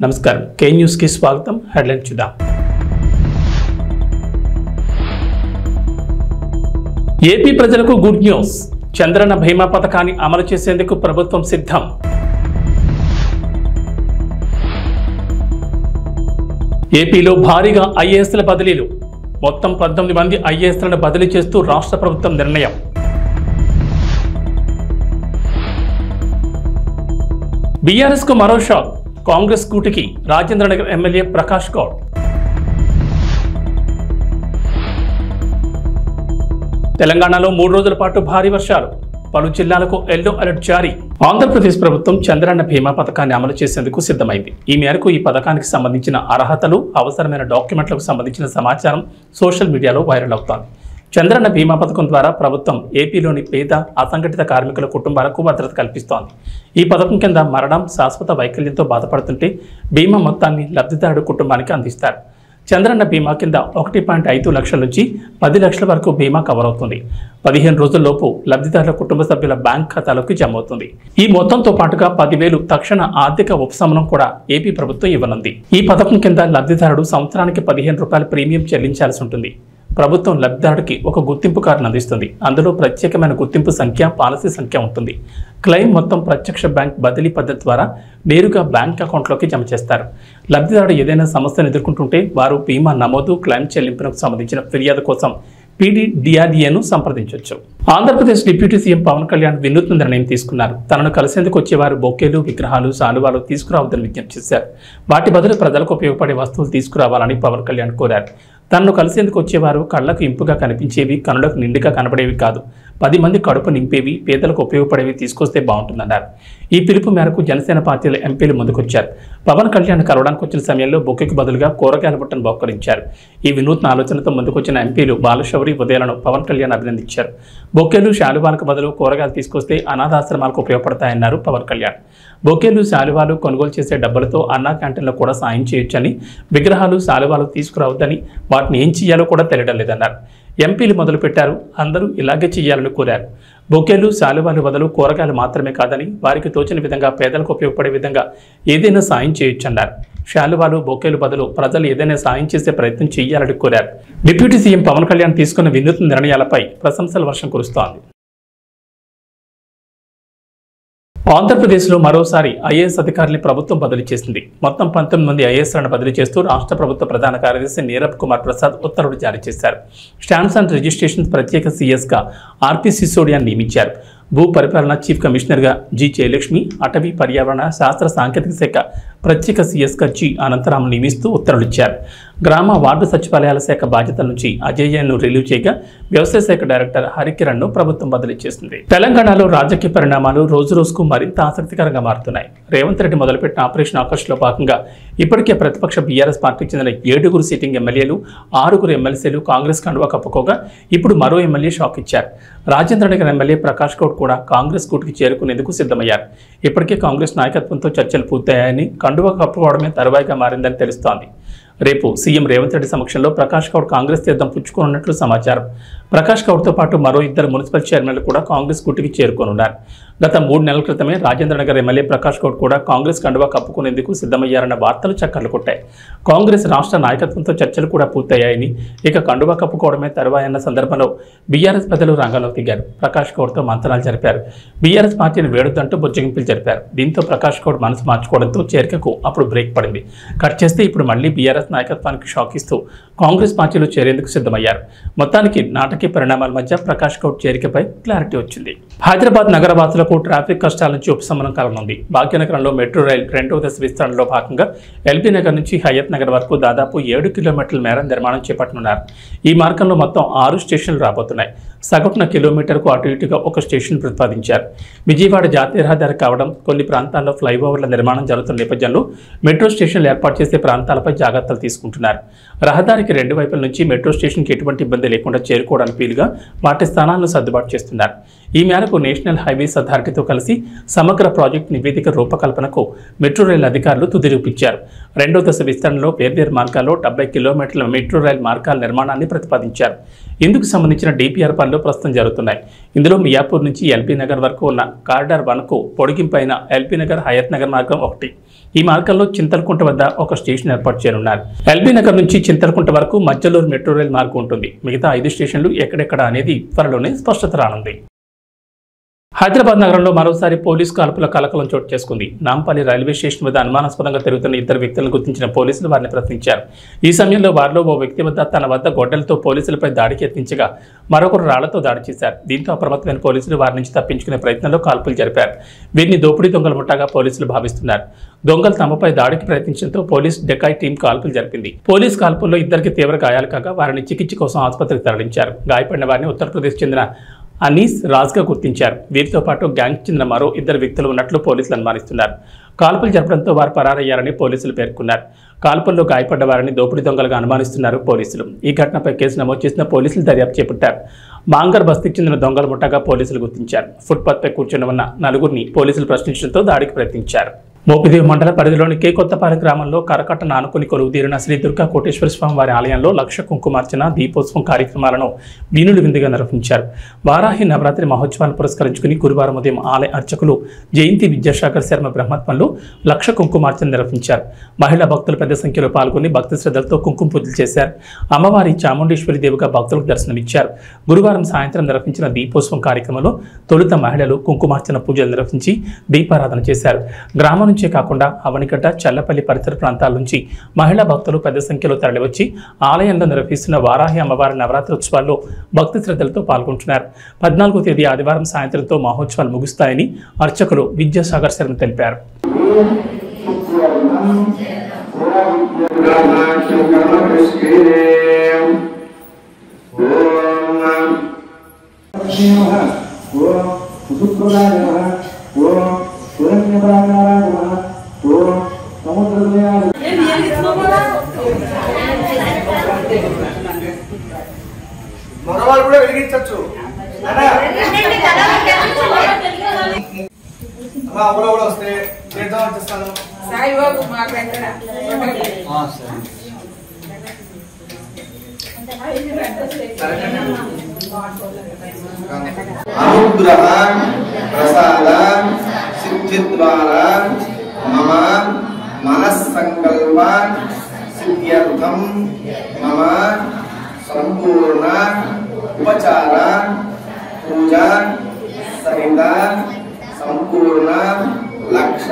నమస్కారం కే న్యూస్ కి స్వాగతం హెడ్లైన్ చూద్దాం ఏపీ ప్రజలకు గుడ్ న్యూస్ చంద్రన్న బీమా పథకాన్ని అమలు చేసేందుకు ప్రభుత్వం సిద్ధం ఏపీలో భారీగా ఐఏఎస్ల బదిలీలు మొత్తం 19 మంది ఐఏఎస్లను బదిలీ చేస్తూ రాష్ట్ర ప్రభుత్వం నిర్ణయం బీఆర్ఎస్ కు మరో షాక్ కాంగ్రెస్ కూటికి రాజేంద్రనగర్ ఎమ్మెల్యే ప్రకాష్ గౌడ్ తెలంగాణలో 3 రోజుల పాటు భారీ వర్షాలు పలు జిల్లాలకు ఎల్లో అలర్ట్ జారీ ఆంధ్రప్రదేశ్ ప్రభుత్వం చంద్రన్న బీమా పథకాన్ని అమలు చేసేందుకు సిద్ధమైంది. ఈ మేరకు ఈ పథకానికి సంబంధించిన అర్హతలు అవసరమైన డాక్యుమెంట్లకు సంబంధించిన సమాచారం సోషల్ మీడియాలో వైరల్ అవుతోంది. చంద్రన్న బీమా పథకం ద్వారా ప్రభుత్వం ఏపీలోని పేద అసంఘటిత కార్మికుల కుటుంబాలకు భద్రత కల్పిస్తోంది. ఈ పథకం కింద మరణం శాశ్వత వైకల్యంతో బాధపడుతుంటే బీమా మొత్తాన్ని లబ్ధిదారుడు కుటుంబానికి అందిస్తారు. చంద్రన్న బీమా కింద 1.5 లక్షల నుంచి 10 లక్షల వరకు బీమా కవర్ అవుతుంది. 15 రోజుల్లోపు లబ్ధిదారుల కుటుంబ సభ్యుల బ్యాంక్ ఖాతాలోకి జమ అవుతుంది. ఈ మొత్తంతో పాటుగా 10,000 తక్షణ ఆర్థిక ఉపశమనం కూడా ఏపీ ప్రభుత్వం ఇవ్వనుంది. ఈ పథకం కింద లబ్ధిదారుడు సంవత్సరానికి 15 రూపాయల ప్రీమియం చెల్లించాల్సి ఉంటుంది. ప్రభుత్వం లబ్ధిదారుడికి ఒక గుర్తింపు కార్డును అందిస్తుంది. అందులో ప్రత్యేకమైన గుర్తింపు సంఖ్య, పాలసీ సంఖ్య ఉంటుంది. క్లెయిమ్ మొత్తం ప్రత్యక్ష బ్యాంక్ బదిలీ పద్ధతి ద్వారా నేరుగా బ్యాంక్ అకౌంట్లోకి జమ చేస్తారు. లబ్ధిదారుడు ఏదైనా సమస్యను ఎదుర్కొంటుంటే వారు బీమా నమోదు, క్లెయిమ్ చెల్లింపునకు సంబంధించిన ఫిర్యాదు కోసం PDDRDAను సంప్రదించవచ్చు. ఆంధ్రప్రదేశ్ డిప్యూటీ సీఎం పవన్ కళ్యాణ్ వినూత్న నిర్ణయం తీసుకున్నారు. తనను కలిసేందుకు వచ్చేవారు బొకేలు, విగ్రహాలు, శాలువాలు తీసుకురావద్దని విజ్ఞప్తి చేశారు. వాటి బదులు ప్రజలకు ఉపయోగపడే వస్తువులు తీసుకురావాలని పవన్ కళ్యాణ్ కోరారు. తనను కలిసేందుకు వచ్చేవారు కళ్లకు ఇంపుగా కనిపించేవి, కనులకు నిండుగా కనబడేవి కాదు, 10 మంది కడుపు నింపేవి, పేదలకు ఉపయోగపడేవి తీసుకొస్తే బాగుంటుందన్నారు. ఈ పిలుపు మేరకు జనసేన పార్టీల ఎంపీలు ముందుకొచ్చారు. పవన్ కళ్యాణ్ కలవడానికి వచ్చిన సమయంలో బొకేకు బదులుగా కూరగాయల బుట్టను బహుకరించారు. ఈ వినూత్న ఆలోచనతో ముందుకొచ్చిన ఎంపీలు బాలశౌరి, ఉదయాలను పవన్ కళ్యాణ్ అభినందించారు. బొకేలు, శాలువాలకు బదులు కూరగాయలు తీసుకొస్తే అనాథాశ్రమాలకు ఉపయోగపడతాయన్నారు పవన్ కళ్యాణ్. బొకేలు, శాలువాలు కొనుగోలు చేసే డబ్బులతో అన్నా క్యాంటీన్లో కూడా సాయం చేయొచ్చని, విగ్రహాలు, శాలువాలు తీసుకురావద్దని, వాటిని ఏం చేయాలో కూడా తెలియడం లేదన్నారు. ఎంపీలు మొదలుపెట్టారు. అందరూ ఇలాగే చేయాలని కోరారు. బొకేలు, శాలువాలు బదులు కూరగాయలు మాత్రమే కాదని, వారికి తోచిన విధంగా పేదలకు ఉపయోగపడే విధంగా ఏదైనా సాయం చేయొచ్చన్నారు. శాలువాలు, బొకేలు బదులు ప్రజలు ఏదైనా సాయం చేసే ప్రయత్నం చేయాలని కోరారు. డిప్యూటీ సీఎం పవన్ కళ్యాణ్ తీసుకున్న వినూత్న నిర్ణయాలపై ప్రశంసల వర్షం కురుస్తోంది. ఆంధ్రప్రదేశ్లో మరోసారి ఐఏఎస్ అధికారుల్ని ప్రభుత్వం బదిలీ చేసింది. మొత్తం 19 మంది ఐఏఎస్లను బదిలీ చేస్తూ రాష్ట్ర ప్రభుత్వ ప్రధాన కార్యదర్శి నీరబ్ కుమార్ ప్రసాద్ ఉత్తర్వులు జారీ చేశారు. స్టాంప్స్ అండ్ రిజిస్ట్రేషన్స్ ప్రత్యేక సీఎస్గా ఆర్పి సిసోడియాను నియమించారు. భూ పరిపాలన చీఫ్ కమిషనర్గా జి జయలక్ష్మి, అటవీ పర్యావరణ శాస్త్ర సాంకేతిక శాఖ ప్రత్యేక సీఎస్గా జి అనంతరామ్ నియమిస్తూ ఉత్తర్వులు ఇచ్చారు. గ్రామ వార్డు సచివాలయాల శాఖ బాధ్యతల నుంచి అజయ్యను రిలీవ్ చేయగా వ్యవసాయ శాఖ డైరెక్టర్ హరికిరణ్ను ప్రభుత్వం బదిలీ చేసింది. తెలంగాణలో రాజకీయ పరిణామాలు రోజురోజుకు మరింత ఆసక్తికరంగా మారుతున్నాయి. రేవంత్ రెడ్డి మొదలుపెట్టిన ఆపరేషన్ ఆకర్ష్లో భాగంగా ఇప్పటికే ప్రతిపక్ష బీఆర్ఎస్ పార్టీకి చెందిన 7 సిట్టింగ్ ఎమ్మెల్యేలు, 6 ఎమ్మెల్సీలు కాంగ్రెస్ కండువా కప్పుకోగా ఇప్పుడు మరో ఎమ్మెల్యే షాక్ ఇచ్చారు. రాజేంద్రనగర్ ఎమ్మెల్యే ప్రకాష్ గౌడ్ కూడా కాంగ్రెస్ కూటికి చేరుకునేందుకు సిద్ధమయ్యారు. ఇప్పటికే కాంగ్రెస్ నాయకత్వంతో చర్చలు పూర్తయ్యాయని, కండువా కప్పుకోవడమే తరువాయిగా మారిందని తెలుస్తోంది. రేపు సీఎం రేవంత్ రెడ్డి సమక్షంలో ప్రకాష్ గౌడ్ కాంగ్రెస్ తీర్థం పుచ్చుకోనున్నట్లు సమాచారం. ప్రకాష్ గౌడ్తో పాటు మరో 2 మున్సిపల్ చైర్మన్లు కూడా కాంగ్రెస్ కూటికి చేరుకోనున్నారు. గత 3 నెలల క్రితమే రాజేంద్రనగర్ ఎమ్మెల్యే ప్రకాష్ గౌడ్ కూడా కాంగ్రెస్ కండువా కప్పుకునేందుకు సిద్ధమయ్యారన్న వార్తలు చక్కర్లు కొట్టాయి. కాంగ్రెస్ రాష్ట్ర నాయకత్వంతో చర్చలు కూడా పూర్తయ్యాయని, ఇక కండువా కప్పుకోవడమే తరువాయన్న సందర్భంలో బీఆర్ఎస్ పెద్దలు రంగంలోకి దిగారు. ప్రకాష్ గౌడ్తో మంతనాలు జరిపారు. బీఆర్ఎస్ పార్టీని వేడొద్దంటూ బుజ్జగింపులు జరిపారు. దీంతో ప్రకాష్ గౌడ్ మనసు మార్చుకోవడంతో చేరికకు అప్పుడు బ్రేక్ పడింది. కట్ చేస్తే ఇప్పుడు మళ్లీ బీఆర్ఎస్ నాయకత్వానికి షాక్ ఇస్తూ కాంగ్రెస్ పార్టీలో చేరేందుకు సిద్ధమయ్యారు. మొత్తానికి నాటకీయ పరిణామాల మధ్య ప్రకాష్ గౌడ్ చేరికపై క్లారిటీ వచ్చింది. హైదరాబాద్ నగర వాసులకు ట్రాఫిక్ కష్టాల నుంచి ఉపశమనం కలగనుంది. భాగ్యనగరంలో మెట్రో రైల్ 2వ దశ విస్తరణలో భాగంగా ఎల్బీ నగర్ నుంచి హయత్ నగర్ వరకు దాదాపు 7 కిలోమీటర్ల మేర నిర్మాణం చేపట్టనున్నారు. ఈ మార్గంలో మొత్తం 6 స్టేషన్లు రాబోతున్నాయి. సగటున కిలోమీటర్కు అటు ఇటుగా ఒక స్టేషన్ ప్రతిపాదించారు. విజయవాడ జాతీయ రహదారి కావడం, కొన్ని ప్రాంతాల్లో ఫ్లైఓవర్ల నిర్మాణం జరుగుతున్న నేపథ్యంలో మెట్రో స్టేషన్లు ఏర్పాటు చేసే ప్రాంతాలపై జాగ్రత్తలు తీసుకుంటున్నారు. రహదారికి 2 వైపుల నుంచి మెట్రో స్టేషన్కి ఎటువంటి ఇబ్బంది లేకుండా చేరుకోవడానికి వీలుగా వాటి స్థానాలను సర్దుబాటు చేస్తున్నారు. ఈ మేరకు నేషనల్ హైవేస్ అథారిటీతో కలిసి సమగ్ర ప్రాజెక్టు నివేదిక రూపకల్పనకు మెట్రో రైల్ అధికారులు తుది రూపించారు. 2వ దశ విస్తరణలో వేర్వేరు మార్గాల్లో 70 కిలోమీటర్ల మెట్రో రైల్ మార్గాల నిర్మాణాన్ని ప్రతిపాదించారు. ఇందుకు సంబంధించిన డిపిఆర్ పనులు ప్రస్తుతం జరుగుతున్నాయి. ఇందులో మియాపూర్ నుంచి ఎల్బీ నగర్ వరకు ఉన్న కారిడార్ 1కు పొడిగింపైన ఎల్బీ నగర్ హయత్ నగర్ మార్గం ఒకటి, ఈ మార్గంలో చింతలకుంట వద్ద ఒక స్టేషన్ ఏర్పాటు చేయనున్నారు. ఎల్బీ నగర్ నుంచి చింతలకుంట వరకు మధ్యలో మెట్రో రైల్ మార్గం ఉంటుంది. మిగతా 5 స్టేషన్లు ఎక్కడెక్కడ అనేది త్వరలోనే స్పష్టత రానుంది. హైదరాబాద్ నగరంలో మరోసారి పోలీసు కాల్పుల కలకలం చోటు చేసుకుంది. నాంపల్లి రైల్వే స్టేషన్ వద్ద అనుమానాస్పదంగా తిరుగుతున్న 2 వ్యక్తులను గుర్తించిన పోలీసులు వారిని ప్రశ్నించారు. ఈ సమయంలో వారిలో ఓ వ్యక్తి తన వద్ద గొడ్డలతో పోలీసులపై దాడికి యత్నించగా మరొకరు రాళ్లతో దాడి చేశారు. దీంతో అప్రమత్తమైన పోలీసులు వారి నుంచి తప్పించుకునే ప్రయత్నంలో కాల్పులు జరిపారు. వీరిని దోపిడీ దొంగల ముఠాగా పోలీసులు భావిస్తున్నారు. దొంగలు తమపై దాడికి ప్రయత్నించడంతో పోలీస్ డెకాయ్ టీం కాల్పులు జరిపింది. పోలీస్ కాల్పుల్లో 2కి తీవ్ర గాయాలు కాగా వారిని చికిత్స కోసం ఆసుపత్రికి తరలించారు. గాయపడిన వారిని ఉత్తరప్రదేశ్ చెందిన అనీస్ రాజ్గా గుర్తించారు. వీరితో పాటు గ్యాంగ్ చెందిన మరో 2 వ్యక్తులు ఉన్నట్లు పోలీసులు అనుమానిస్తున్నారు. కాల్పులు జరపడంతో వారు పరారయ్యారని పోలీసులు పేర్కొన్నారు. కాల్పుల్లో గాయపడ్డ వారిని దోపిడీ దొంగలుగా అనుమానిస్తున్నారు పోలీసులు. ఈ ఘటనపై కేసు నమోదు చేసిన పోలీసులు దర్యాప్తు చేపట్టారు. మాంగర్ బస్తీకి చెందిన దొంగల ముఠాగా పోలీసులు గుర్తించారు. ఫుట్పాత్పై కూర్చొని ఉన్న 4గురిని పోలీసులు ప్రశ్నించడంతో దాడికి ప్రయత్నించారు. మోపిదేవి మండల పరిధిలోని కొత్తపాలెం గ్రామంలో కరకట్టను ఆనుకుని కొలువుదీరిన శ్రీ దుర్గా కోటేశ్వర స్వామి వారి ఆలయంలో లక్ష కుంకుమార్చన దీపోత్సవం కార్యక్రమాలను వీణులు విందుగా నిర్వహించారు. వారాహి నవరాత్రి మహోత్సవాన్ని పురస్కరించుకుని గురువారం ఉదయం ఆలయ అర్చకులు జయంతి విద్యాసాగర్ శర్మ బ్రహ్మత్వంలో లక్ష కుంకుమార్చన నిర్వహించారు. మహిళా భక్తులు పెద్ద సంఖ్యలో పాల్గొని భక్తి శ్రద్ధలతో కుంకుమ పూజలు చేశారు. అమ్మవారి చాముండేశ్వరి దేవిగా భక్తులకు దర్శనమిచ్చారు. గురువారం సాయంత్రం నిర్వహించిన దీపోత్సవం కార్యక్రమంలో తొలుత మహిళలు కుంకుమార్చన పూజలు నిర్వహించి దీపారాధన చేశారు. గ్రామం నుంచే కాకుండా అవనిగడ్డ, చల్లపల్లి పరిసర ప్రాంతాల నుంచి మహిళా భక్తులు పెద్ద సంఖ్యలో తరలివచ్చి ఆలయంలో నిర్వహిస్తున్న వారాహి అమ్మవారి నవరాత్రి ఉత్సవాల్లో భక్తి శ్రద్ధలతో పాల్గొంటున్నారు. 14వ తేదీ ఆదివారం సాయంత్రంతో మహోత్సవాలు ముగుస్తాయని అర్చకులు విద్యాసాగర్ శర్మ తెలిపారు. మగవాళ్ళు కూడా వెలిగించచ్చు. కూడా వస్తే చేద్దాం వచ్చేస్తాను. అనుగ్రహ ప్రసాద సిద్ధి ద్వారా మమ మనస్సంకల్ప సిద్ధ్యర్థం మమ సంపూర్ణ ఉపచార పూజ సహిత సంపూర్ణ లక్ష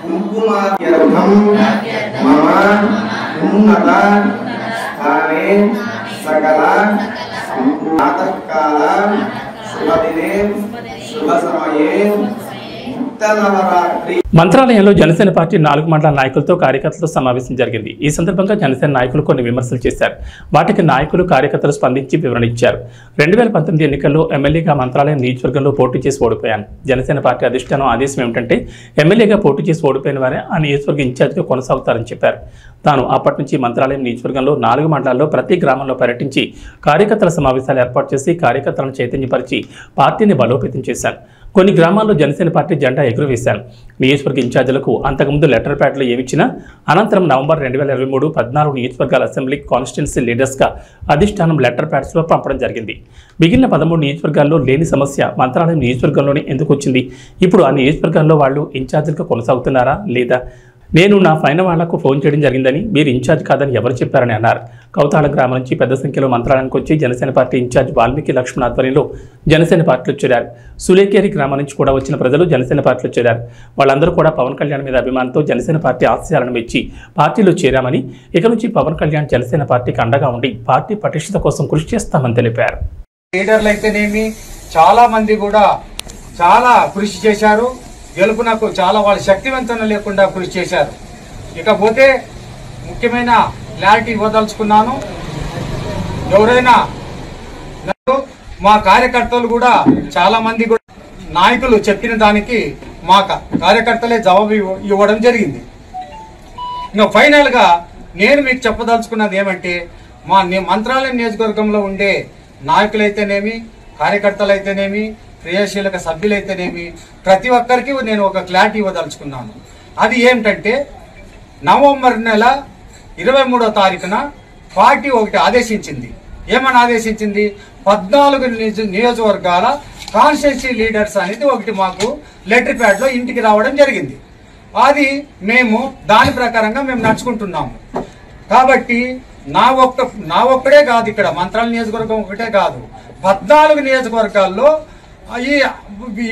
కుంకుమార్చనం మమ ఉన్నత స్థానే సకల ప్రాతఃకాల శుభదినే శుభ సమయే మంత్రాలయంలో జనసేన పార్టీ 4 మండల నాయకులతో కార్యకర్తలతో సమావేశం జరిగింది. ఈ సందర్భంగా జనసేన నాయకులు కొన్ని విమర్శలు చేశారు. వాటికి నాయకులు కార్యకర్తలు స్పందించి వివరణ ఇచ్చారు. 2019 ఎన్నికల్లో ఎమ్మెల్యేగా మంత్రాలయం నియోజకవర్గంలో పోటీ చేసి ఓడిపోయాను. జనసేన పార్టీ అధిష్టానం ఆదేశం ఏమిటంటే ఎమ్మెల్యేగా పోటీ చేసి ఓడిపోయిన వారే ఆ నియోజకవర్గ ఇన్ఛార్జిగా కొనసాగుతారని చెప్పారు. తాను అప్పటి నుంచి మంత్రాలయం నియోజకవర్గంలో 4 మండలాల్లో ప్రతి గ్రామంలో పర్యటించి కార్యకర్తల సమావేశాలు ఏర్పాటు చేసి కార్యకర్తలను చైతన్యపరిచి పార్టీని బలోపేతం చేశాను. కొన్ని గ్రామాల్లో జనసేన పార్టీ జెండా ఎగురవేశాను. నియోజకవర్గ ఇన్ఛార్జీలకు అంతకుముందు లెటర్ ప్యాడ్లు ఏమిచ్చినా అనంతరం నవంబర్ 2023 14 నియోజకవర్గాల అసెంబ్లీ కాన్స్టిట్యున్సీ లీడర్స్గా అధిష్టానం లెటర్ ప్యాడ్స్లో పంపడం జరిగింది. మిగిలిన 13 నియోజకవర్గాల్లో లేని సమస్య మంత్రాలయం నియోజకవర్గంలోనే ఎందుకు వచ్చింది? ఇప్పుడు ఆ నియోజకవర్గాల్లో వాళ్ళు ఇన్ఛార్జీలుగా కొనసాగుతున్నారా లేదా? నేను నా పైన వాళ్లకు ఫోన్ చేయడం జరిగిందని, మీరు ఇన్ఛార్జ్ కాదని ఎవరు చెప్పారని అన్నారు. కౌతాళ గ్రామం నుంచి పెద్ద సంఖ్యలో మంత్రాలయానికి వచ్చి జనసేన పార్టీ ఇన్ఛార్జ్ వాల్మీకి లక్ష్మణ్ ఆధ్వర్యంలో జనసేన పార్టీలో చేరారు. సులేకేరి గ్రామం నుంచి కూడా వచ్చిన ప్రజలు జనసేన పార్టీలో చేరారు. వాళ్ళందరూ కూడా పవన్ కళ్యాణ్ మీద అభిమానంతో జనసేన పార్టీ ఆశయాలను మెచ్చి పార్టీలో చేరామని, ఇక నుంచి పవన్ కళ్యాణ్ జనసేన పార్టీకి అండగా ఉండి పార్టీ పటిష్టత కోసం కృషి చేస్తామని తెలిపారు. లీడర్లు అయితేనేమి చాలా మంది కూడా చాలా కృషి చేశారు. గెలుపునకు చాలా వాళ్ళ శక్తివంతం లేకుండా కృషి చేశారు. ఇకపోతే ముఖ్యమైన క్లారిటీ ఇవ్వదలుచుకున్నాను. ఎవరైనా మా కార్యకర్తలు కూడా చాలా మంది కూడా నాయకులు చెప్పిన దానికి మా కార్యకర్తలే జవాబు ఇవ్వడం జరిగింది. ఇంకా ఫైనల్ గా నేను మీకు చెప్పదలుచుకున్నది ఏమంటే, మా మంత్రాలయం నియోజకవర్గంలో ఉండే నాయకులైతేనేమి, కార్యకర్తలైతేనేమి, క్రియాశీలక సభ్యులైతేనేమి, ప్రతి ఒక్కరికి నేను ఒక క్లారిటీ ఇవ్వదలుచుకున్నాను. అది ఏమిటంటే, నవంబర్ నెల 23వ తారీఖున పార్టీ ఒకటి ఆదేశించింది. ఏమని ఆదేశించింది? 14 నియోజకవర్గాల కాన్స్టిట్యున్సీ లీడర్స్ అనేది ఒకటి మాకు లెటర్ ప్యాడ్ లో ఇంటికి రావడం జరిగింది. అది మేము దాని ప్రకారంగా మేము నడుచుకుంటున్నాము. కాబట్టి నా ఒక్కడే కాదు, ఇక్కడ మంత్రాల నియోజకవర్గం ఒకటే కాదు, 14 నియోజకవర్గాల్లో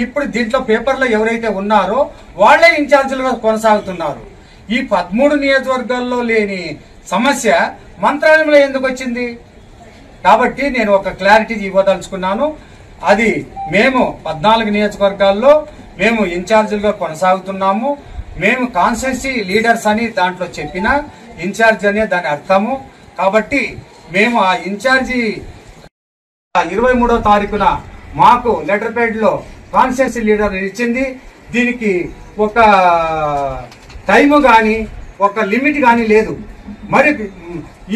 ఇప్పుడు దీంట్లో పేపర్లో ఎవరైతే ఉన్నారో వాళ్లే ఇన్ఛార్జీలుగా కొనసాగుతున్నారు. ఈ 13 నియోజకవర్గాల్లో లేని సమస్య మంత్రాలయంలో ఎందుకు వచ్చింది? కాబట్టి నేను ఒక క్లారిటీ ఇవ్వదలుచుకున్నాను. అది మేము 14 నియోజకవర్గాల్లో మేము ఇన్ఛార్జీలుగా కొనసాగుతున్నాము. మేము కాన్స్టిట్యూన్సీ లీడర్స్ అని దాంట్లో చెప్పిన ఇన్ఛార్జ్ అనే దాని అర్థము. కాబట్టి మేము ఆ ఇన్ఛార్జి 23వ తారీఖున మాకు లెటర్ ప్యాడ్ లో కాన్స్టిట్యూన్సీ లీడర్ ఇచ్చింది. దీనికి ఒక టైము కానీ ఒక లిమిట్ కానీ లేదు. మరి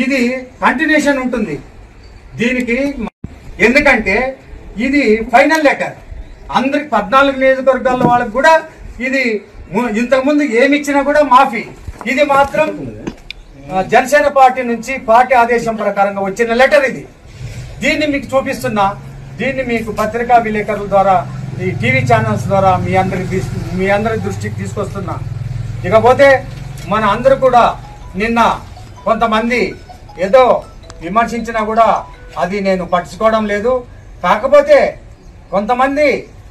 ఇది కంటిన్యూషన్ ఉంటుంది దీనికి. ఎందుకంటే ఇది ఫైనల్ లెటర్ అందరికి 14 నియోజకవర్గాల వాళ్ళకి కూడా ఇది ఇంతకుముందు ఏమి ఇచ్చినా కూడా మాఫీ. ఇది మాత్రం జనసేన పార్టీ నుంచి పార్టీ ఆదేశం ప్రకారంగా వచ్చిన లెటర్ ఇది. దీన్ని మీకు చూపిస్తున్నా, దీన్ని మీకు పత్రికా విలేకరుల ద్వారా ఈ టీవీ ఛానల్స్ ద్వారా మీ అందరి దృష్టికి తీసుకొస్తున్నా. ఇకపోతే మన అందరూ కూడా నిన్న కొంతమంది ఏదో విమర్శించినా కూడా అది నేను పట్టించుకోవడం లేదు. కాకపోతే కొంతమంది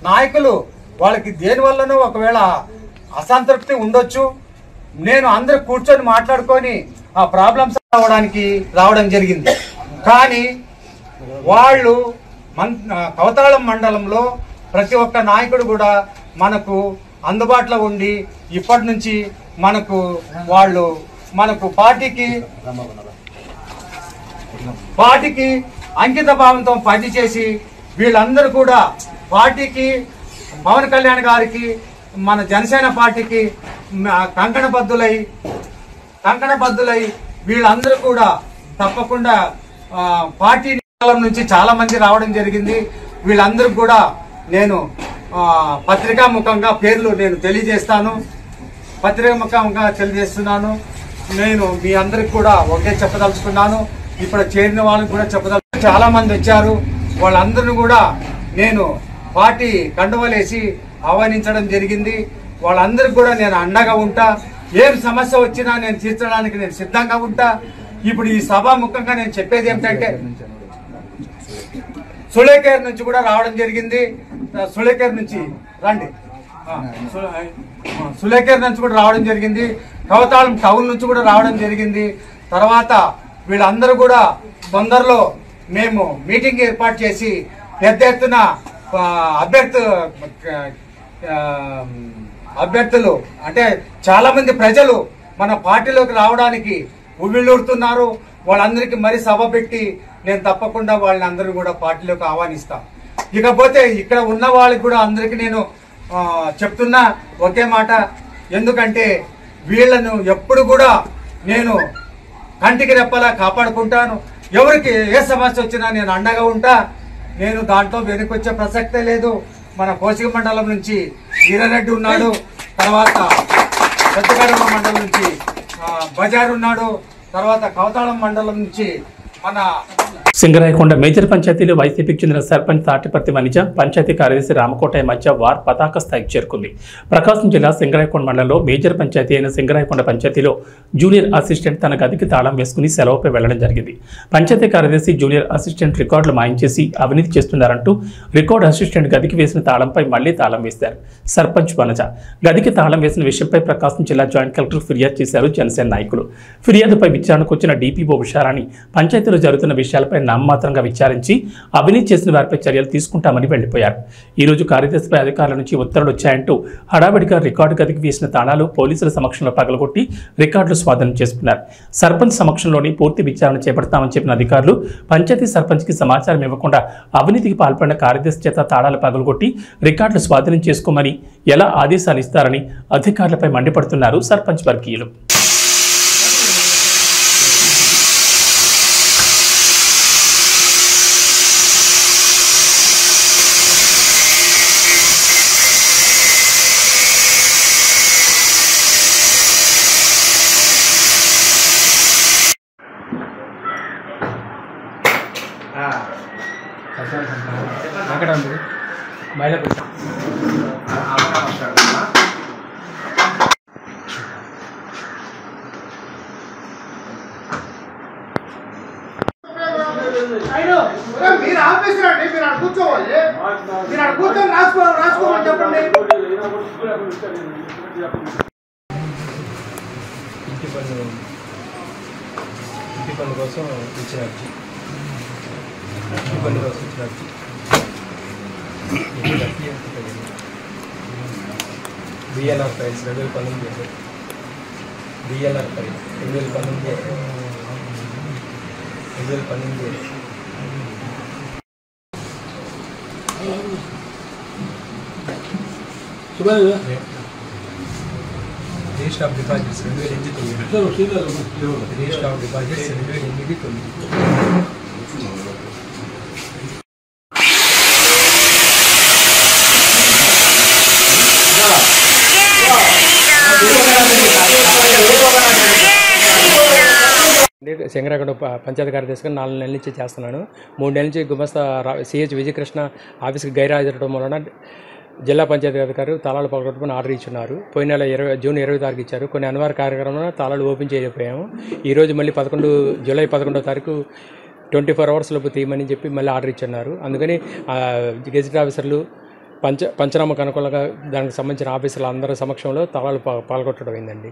నాయకులు వాళ్ళకి దేనివల్లనూ ఒకవేళ అసంతృప్తి ఉండొచ్చు. నేను అందరూ కూర్చొని మాట్లాడుకొని ఆ ప్రాబ్లమ్స్ రావడం జరిగింది. కానీ వాళ్ళు కవతాళం మండలంలో ప్రతి ఒక్క నాయకుడు కూడా మనకు అందుబాటులో ఉండి ఇప్పటి నుంచి మనకు పార్టీకి అంకిత భావంతో పనిచేసి వీళ్ళందరూ కూడా పార్టీకి, పవన్ కళ్యాణ్ గారికి, మన జనసేన పార్టీకి కంకణబద్దులై వీళ్ళందరూ కూడా తప్పకుండా పార్టీ నుంచి చాలా మంది రావడం జరిగింది. వీళ్ళందరూ కూడా నేను పత్రికా ముఖంగా పేర్లు నేను తెలియజేస్తున్నాను. నేను మీ అందరికి కూడా ఒకటే చెప్పదలుచుకున్నాను. ఇప్పుడు చేరిన వాళ్ళకి కూడా చాలా మంది వచ్చారు. వాళ్ళందరినీ కూడా నేను పార్టీ కండువలేసి ఆహ్వానించడం జరిగింది. వాళ్ళందరికీ కూడా నేను అండగా ఉంటా. ఏం సమస్య వచ్చినా నేను తీర్చడానికి నేను సిద్ధంగా ఉంటా. ఇప్పుడు ఈ సభాముఖంగా నేను చెప్పేది ఏమిటంటే సులేకేర్ నుంచి కూడా రావడం జరిగింది. సులేకేర్ నుంచి కూడా రావడం జరిగింది. కవతాళం టౌన్ నుంచి కూడా రావడం జరిగింది. తర్వాత వీళ్ళందరూ కూడా తొందరలో మేము మీటింగ్ ఏర్పాటు చేసి పెద్ద ఎత్తున అభ్యర్థులు అంటే చాలా మంది ప్రజలు మన పార్టీలోకి రావడానికి ఉవ్విళ్ళూరుతున్నారు. వాళ్ళందరికీ మరి సభ పెట్టి నేను తప్పకుండా వాళ్ళని అందరూ కూడా పార్టీలోకి ఆహ్వానిస్తా. ఇకపోతే ఇక్కడ ఉన్న వాళ్ళకి కూడా అందరికీ నేను చెప్తున్నా ఒకే మాట. ఎందుకంటే వీళ్ళను ఎప్పుడు కూడా నేను కంటికి రెప్పలా కాపాడుకుంటాను. ఎవరికి ఏ సమస్య వచ్చినా నేను అండగా ఉంటా. నేను దాంట్లో వెనుకొచ్చే ప్రసక్తే లేదు. మన కోసిక మండలం నుంచి వీరారెడ్డి ఉన్నాడు, తర్వాత పెద్దగడమ మండలం నుంచి బజార్ ఉన్నాడు, తర్వాత కవతాళం మండలం నుంచి మన సింగరాయకొండ మేజర్ పంచాయతీలో వైసీపీకి చెందిన సర్పంచ్ తాటిపర్తి వనిజ, పంచాయతీ కార్యదర్శి రామకోటయ్య మధ్య వార్ పతాక స్థాయికి చేరుకుంది. ప్రకాశం జిల్లా సింగరాయకొండ మండలంలో మేజర్ పంచాయతీ అయిన సింగరాయకొండ పంచాయతీలో జూనియర్ అసిస్టెంట్ తన గదికి తాళం వేసుకుని సెలవుపై వెళ్లడం జరిగింది. పంచాయతీ కార్యదర్శి జూనియర్ అసిస్టెంట్ రికార్డులు మాయించేసి అవినీతి చేస్తున్నారంటూ రికార్డు అసిస్టెంట్ గదికి వేసిన తాళంపై మళ్లీ తాళం వేశారు సర్పంచ్ వనజ. గదికి తాళం వేసిన విషయంపై ప్రకాశం జిల్లా జాయింట్ కలెక్టర్ ఫిర్యాదు చేశారు జనసేన నాయకులు. ఫిర్యాదుపై విచారణకు వచ్చిన డీపీఓ ఉషారాణి పంచాయతీలో జరుగుతున్న విషయాలపై నామమాత్రంగా విచారించి అవినీతి చేసిన వారిపై చర్యలు తీసుకుంటామని వెళ్లిపోయారు. ఈ రోజు కార్యదర్శిపై అధికారుల నుంచి ఉత్తర్వులు వచ్చాయంటూ హడావిడిగా రికార్డు గదికి వేసిన తాళాలు పోలీసుల సమక్షంలో పగలగొట్టి రికార్డులు స్వాధీనం చేసుకున్నారు. సర్పంచ్ సమక్షంలోని పూర్తి విచారణ చేపడతామని చెప్పిన అధికారులు పంచాయతీ సర్పంచ్కి సమాచారం ఇవ్వకుండా అవినీతికి పాల్పడిన కార్యదర్శి చేత తాళాలు పగలగొట్టి రికార్డులు స్వాధీనం చేసుకోమని ఎలా ఆదేశాలు ఇస్తారని అధికారులపై మండిపడుతున్నారు సర్పంచ్ వర్గీయులు. మీరు ఆఫీసర్ అండి, మీరు అక్కడ కూర్చోవాలి, మీరు అక్కడ కూర్చొని రాసుకోమని చెప్పండి. ఇంటి పన్ను కోసం ఇచ్చిన అర్జీ, ఇంటి పన్ను కోసం ఇచ్చిన అర్జీ BLR files 2019, BLR file 2019. Register of deposits 2008, register of deposits 2008. Shankaraguda panchayat కార్యదర్శిగా 4 నెలల నుంచి చేస్తున్నాను. 3 నెలల నుంచి గుమస్తా సిహెచ్ విజయకృష్ణ ఆఫీస్కి గైరాజరడం వలన జిల్లా పంచాయతీ అధికారులు తాళాలు పగలగొట్టుకుని ఆర్డర్ ఇచ్చున్నారు. పోయిన నెల జూన్ 20 తారీఖు ఇచ్చారు. కొన్ని అనివార్య కార్యక్రమంలో తాళాలు ఓపెన్ చేయకపోయాము. ఈరోజు మళ్ళీ జూలై 11వ తారీఖు 24 hours లోపు తీయమని చెప్పి మళ్ళీ ఆర్డర్ ఇచ్చున్నారు. అందుకని గెజిట్ ఆఫీసర్లు పంచనామాకు అనుకూలంగా దానికి సంబంధించిన ఆఫీసర్లు అందరి సమక్షంలో తాళాలు పాల్గొట్టడం అయిందండి.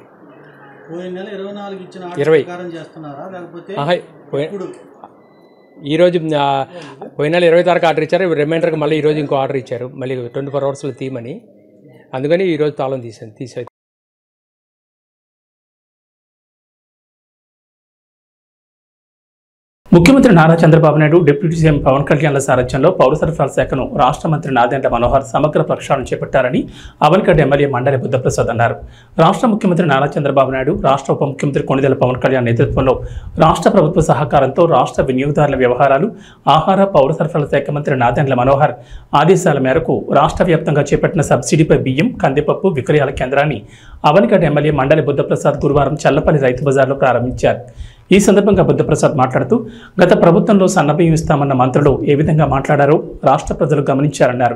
ఈరోజు పోయిన నెల 20 తారీఖు ఆర్డర్ ఇచ్చారు. రిమైండర్కి మళ్ళీ ఈరోజు ఇంకో ఆర్డర్ ఇచ్చారు, మళ్ళీ 24 hours తీయమని. అందుకని ఈరోజు తాళం తీసే ముఖ్యమంత్రి నారా చంద్రబాబు నాయుడు, డిప్యూటీ సీఎం పవన్ కళ్యాణ్ల సారథ్యంలో పౌర సరఫరాల శాఖను రాష్ట్ర మంత్రి నాదెండ్ల మనోహర్ సమగ్ర ప్రక్షాళన చేపట్టారని అవనిగడ్డ ఎమ్మెల్యే మండలి బుద్ధప్రసాద్ అన్నారు. రాష్ట్ర ముఖ్యమంత్రి నారా చంద్రబాబు నాయుడు, రాష్ట్ర ఉప ముఖ్యమంత్రి కొణిదెల పవన్ కళ్యాణ్ నేతృత్వంలో రాష్ట్ర ప్రభుత్వ సహకారంతో రాష్ట్ర వినియోగదారుల వ్యవహారాలు, ఆహార, పౌర సరఫరాల శాఖ మంత్రి నాదెండ్ల మనోహర్ ఆదేశాల మేరకు రాష్ట్ర వ్యాప్తంగా చేపట్టిన సబ్సిడీపై బియ్యం, కందిపప్పు విక్రయాల కేంద్రాన్ని అవనిగడ్డ ఎమ్మెల్యే మండలి బుద్ధప్రసాద్ గురువారం చల్లపల్లి రైతు బజార్లో ప్రారంభించారు. ఈ సందర్భంగా బుద్ధప్రసాద్ మాట్లాడుతూ గత ప్రభుత్వంలో సన్నబియ్యం ఇస్తామన్న మంత్రులు ఏ విధంగా మాట్లాడారో రాష్ట్ర ప్రజలు గమనించారన్నారు.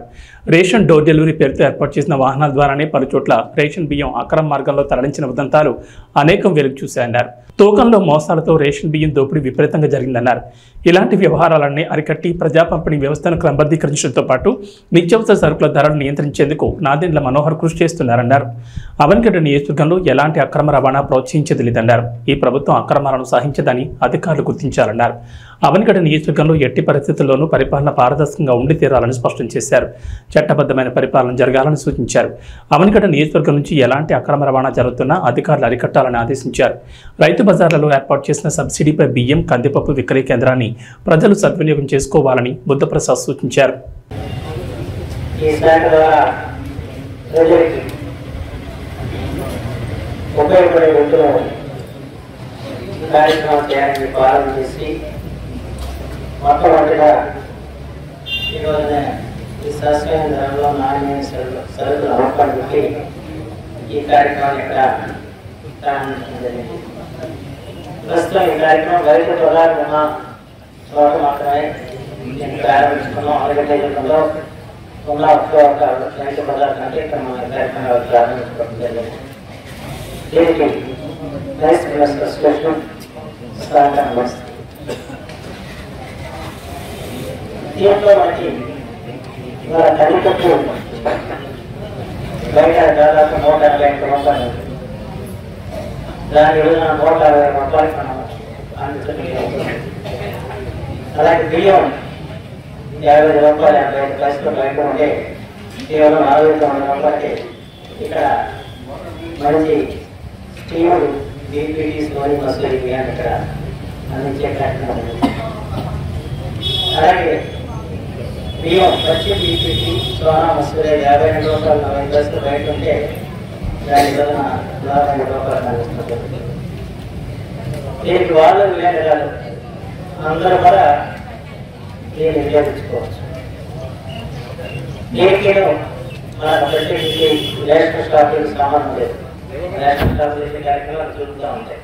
రేషన్ డోర్ డెలివరీ పేరుతో ఏర్పాటు చేసిన వాహనాల ద్వారానే పలుచోట్ల రేషన్ బియ్యం అక్రమ మార్గంలో తరలించిన ఉదంతాలు అనేకం వెలుగు చూశాయన్నారు. తూకంలో మోసాలతో రేషన్ బియ్యం దోపిడీ విపరీతంగా జరిగిందన్నారు. ఇలాంటి వ్యవహారాలన్నీ అరికట్టి ప్రజా పంపిణీ వ్యవస్థను క్రమబద్ధీకరించడంతో పాటు నిత్యావసర సరుకుల ధరలు నియంత్రించేందుకు నాదెండ్ల మనోహర్ కృషి చేస్తున్నారన్నారు. అవనిగడ్డ నియోజకవర్గంలో ఎలాంటి అక్రమ రవాణా ప్రోత్సహించేది లేదన్నారు. ఈ ప్రభుత్వం అక్రమాలను సహించదని అధికారులు గుర్తించాలన్నారు. అవనిగడ్డ నియోజకవర్గంలో ఎట్టి పరిస్థితుల్లోనూ పరిపాలన పారదర్శకంగా ఉండి తీరాలని స్పష్టం చేశారు. చట్టబద్ధమైన పరిపాలన జరగాలని సూచించారు. అవనిగడ్డ నియోజకవర్గం నుంచి ఎలాంటి అక్రమ రవాణా జరుగుతున్నా అధికారులు అరికట్టాలని ఆదేశించారు. రైతు బజార్లలో ఏర్పాటు చేసిన సబ్సిడీపై బియ్యం, కందిపప్పు విక్రయ కేంద్రాన్ని ప్రజలు సద్వినియోగం చేసుకోవాలని బుద్ధప్రసాద్ సూచించారు. కార్యక్రమం చేయాలని ప్రారంభించి మొట్టమొదటిగా ఈరోజున ఈ సరస్వైన ధరలో నాణ్యమైన సరుకుల అమ్మకానికి ఈ కార్యక్రమం ఇక్కడ ప్రారంభించడం జరిగింది. ప్రస్తుతం ఈ కార్యక్రమం రైతు బజార్ ఉన్న చోట మాత్రమే దీన్ని ప్రారంభించుకున్నాం. అవనిగడ్డ జిల్లాలో ఉన్న ఒక్క రైతు బజార్ కంటే ఇక్కడ మన కార్యక్రమాలు ప్రారంభించుకోవడం జరిగింది. దీనికి రైస్ మిల్లర్స్ అసోసియేషన్ దీంట్లో మనకి ఇవాళ కందిపప్పు బయట దాదాపు 150 రూపాయలు, దాని విలువ 160 రూపాయలు మనం అందుతుంది. అలాగే బియ్యం 50 రూపాయలు 55 పైసలు బయట ఉంటే కేవలం 490 రూపాయలకి ఇక్కడ మంచి స్టీములు బీపీటీస్లోని మసూరి బియ్యాన్ని ఇక్కడ అందించే కార్యక్రమం. అలాగే బియ్యం పచ్చి బీపీటీ, సోనా మసూరి 52 రూపాయలు 40 పైసలు బయట ఉంటే దాని వలన 42 రూపాయలు అందిస్తుంది. దీనికి వాళ్ళు వినియోగదారులు అందరూ కూడా దీన్ని వినియోగించుకోవచ్చు. దీనికి మనకు ప్రత్యేకించి రేషన్ స్టాకులు సామాన్యం లేదు. రేషన్ స్టాక్ చేసే కార్యక్రమాలు జరుగుతూ ఉంటాయి.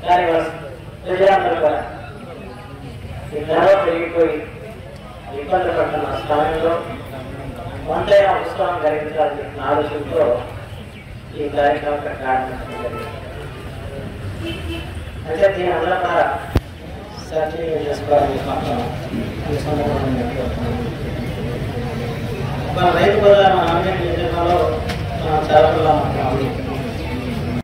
కానీ ప్రజలందరూ కూడా ఈ ధర పెరిగిపోయి ఇబ్బంది పడుతున్న సమయంలో వంతైన ఉత్సవం కలిగించాలని ఆలోచనతో ఈ కార్యక్రమం ప్రారంభించడం జరిగింది. అంటే దీని అందరూ కూడా సర్టిఫికేట్ చేసుకోవడానికి మాత్రం ఈ సందర్భంగా మన రైతు బజార్ మన ఆన్లైన్ జిల్లాలో చాలా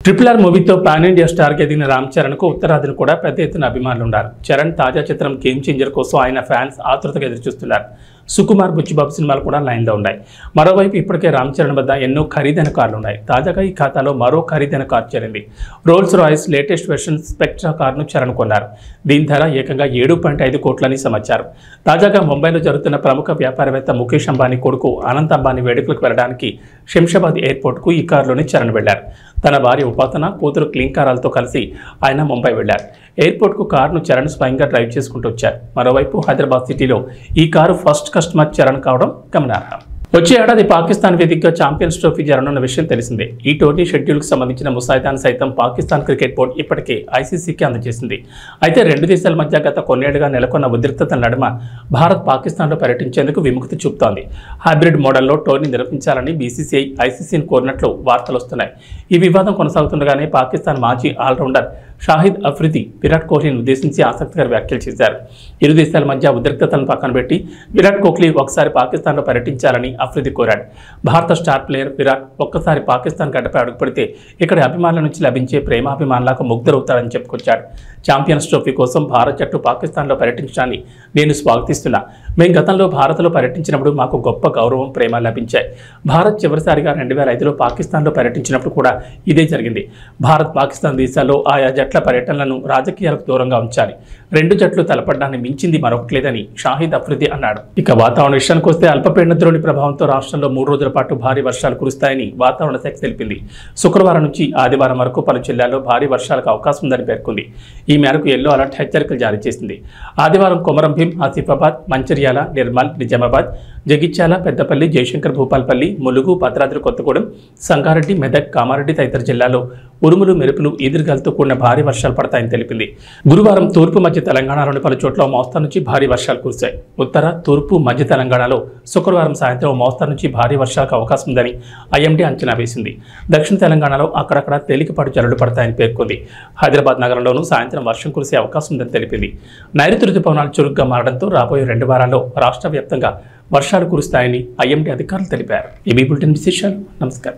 RRR మూవీతో పాన్ ఇండియా స్టార్కి ఎదిగిన రామ్ చరణ్కు ఉత్తరాదిని కూడా పెద్ద ఎత్తున అభిమానులు ఉన్నారు. చరణ్ తాజా చిత్రం గేమ్ చేంజర్ కోసం ఆయన ఫ్యాన్స్ ఆతృతగా ఎదురుచూస్తున్నారు. సుకుమార్ బుచ్చిబాబు సినిమాలు కూడా లైన్లో ఉన్నాయి. మరోవైపు ఇప్పటికే రామ్ చరణ్ వద్ద ఎన్నో ఖరీదైన కార్లు ఉన్నాయి. తాజాగా ఈ ఖాతాలో మరో ఖరీదైన కారు చేరింది. Rolls Royce latest version spectra కారును చరణ్ కొన్నారు. దీని ధర ఏకంగా 7.5 కోట్లని సమాచారం. తాజాగా ముంబైలో జరుగుతున్న ప్రముఖ వ్యాపారవేత్త ముఖేష్ అంబానీ కొడుకు అనంత్ అంబానీ వేడుకలకు వెళ్లడానికి శంషాబాద్ ఎయిర్పోర్ట్కు ఈ కారులోనే చరణ్ వెళ్లారు. తన భార్య ఉపాసన, కూతురు క్లింకారాలతో కలిసి ఆయన ముంబై వెళ్లారు. ఎయిర్పోర్ట్కు కారును చరణ్ స్వయంగా డ్రైవ్ చేసుకుంటూ వచ్చారు. మరోవైపు హైదరాబాద్ సిటీలో ఈ కారు ఫస్ట్ కస్టమర్ చరణ్ కావడం గమనార్హం. వచ్చే ఏడాది పాకిస్తాన్ వేదికగా ఛాంపియన్స్ ట్రోఫీ జరగనున్న విషయం తెలిసిందే. ఈ టోర్నీ షెడ్యూల్కు సంబంధించిన ముసాయిదాను సైతం పాకిస్తాన్ క్రికెట్ బోర్డు ఇప్పటికే ఐసీసీకి అందజేసింది. అయితే రెండు దేశాల మధ్య గత కొన్నేళ్లుగా నెలకొన్న ఉద్రిక్తతల నడుమ భారత్ పాకిస్తాన్లో పర్యటించేందుకు విముక్తి చూపుతోంది. హైబ్రిడ్ మోడల్లో టోర్నీ నిర్వహించాలని బీసీసీఐ ఐసీసీని కోరినట్లు వార్తలు వస్తున్నాయి. ఈ వివాదం కొనసాగుతుండగానే పాకిస్తాన్ మాజీ ఆల్రౌండర్ షాహిద్ అఫ్రిది విరాట్ కోహ్లీని ఉద్దేశించి ఆసక్తికర వ్యాఖ్యలు చేశారు. ఇరు దేశాల మధ్య ఉద్రిక్తతలను పక్కన పెట్టి విరాట్ కోహ్లీ ఒకసారి పాకిస్తాన్లో పర్యటించాలని అఫ్రిది కోరాడు. భారత స్టార్ ప్లేయర్ విరాట్ ఒక్కసారి పాకిస్తాన్ గడ్డపై అడుగుపెడితే ఇక్కడ అభిమానుల నుంచి లభించే ప్రేమాభిమానులకు ముగ్ధరవుతాడని చెప్పుకొచ్చాడు. ఛాంపియన్స్ ట్రోఫీ కోసం భారత్ జట్టు పాకిస్తాన్లో పర్యటించడాన్ని నేను స్వాగతిస్తున్నా. మేము గతంలో భారత్లో పర్యటించినప్పుడు మాకు గొప్ప గౌరవం, ప్రేమ లభించాయి. భారత్ చివరిసారిగా 2005లో పాకిస్తాన్లో పర్యటించినప్పుడు కూడా ఇదే జరిగింది. భారత్ పాకిస్తాన్ దేశాల్లో ఆయా జట్ల పర్యటనలను రాజకీయాలకు దూరంగా ఉంచాలి. రెండు జట్లు తలపడడాన్ని మించింది మరొకట్లేదని షాహిద్ అఫ్రిది అన్నాడు. ఇక వాతావరణ విషయానికి వస్తే అల్పపీడన ద్రోణి ప్రభావంతో రాష్ట్రంలో 3 రోజుల పాటు భారీ వర్షాలు కురుస్తాయని వాతావరణ శాఖ తెలిపింది. శుక్రవారం నుంచి ఆదివారం వరకు పలు జిల్లాల్లో భారీ వర్షాలకు అవకాశం ఉందని పేర్కొంది. ఈ మేరకు ఎల్లో అలర్ట్ హెచ్చరికలు జారీ చేసింది. ఆదివారం కొమరం భీం, ఆసిఫాబాద్, మంచిర్యాల, నిర్మల్, నిజామాబాద్, జగిత్యాల, పెద్దపల్లి, జయశంకర్ భూపాల్పల్లి, ములుగు, భద్రాద్రి కొత్తగూడెం, సంగారెడ్డి, మెదక్, కామారెడ్డి తదితర జిల్లాల్లో ఉరుములు, మెరుపులు, ఈదురుగాలతో కూడిన భారీ వర్షాలు పడతాయని తెలిపింది. గురువారం తూర్పు మధ్య తెలంగాణలోని పలు చోట్ల మోస్తరు నుంచి భారీ వర్షాలు కురిశాయి. ఉత్తర, తూర్పు, మధ్య తెలంగాణలో శుక్రవారం సాయంత్రం మోస్తరు నుంచి భారీ వర్షాలకు అవకాశం ఉందని ఐఎండీ అంచనా వేసింది. దక్షిణ తెలంగాణలో అక్కడక్కడ తేలికపాటి జల్లులు పడతాయని పేర్కొంది. హైదరాబాద్ నగరంలోనూ సాయంత్రం వర్షం కురిసే అవకాశం ఉందని తెలిపింది. నైరుతి రుతుపవనాలు చురుగ్గా మారడంతో రాబోయే 2 వారాల్లో రాష్ట్ర వ్యాప్తంగా వర్షాలు కురుస్తాయని ఐఎండీ అధికారులు తెలిపారు. ఈ బులెటిన్ విశేషాలు. నమస్కారం.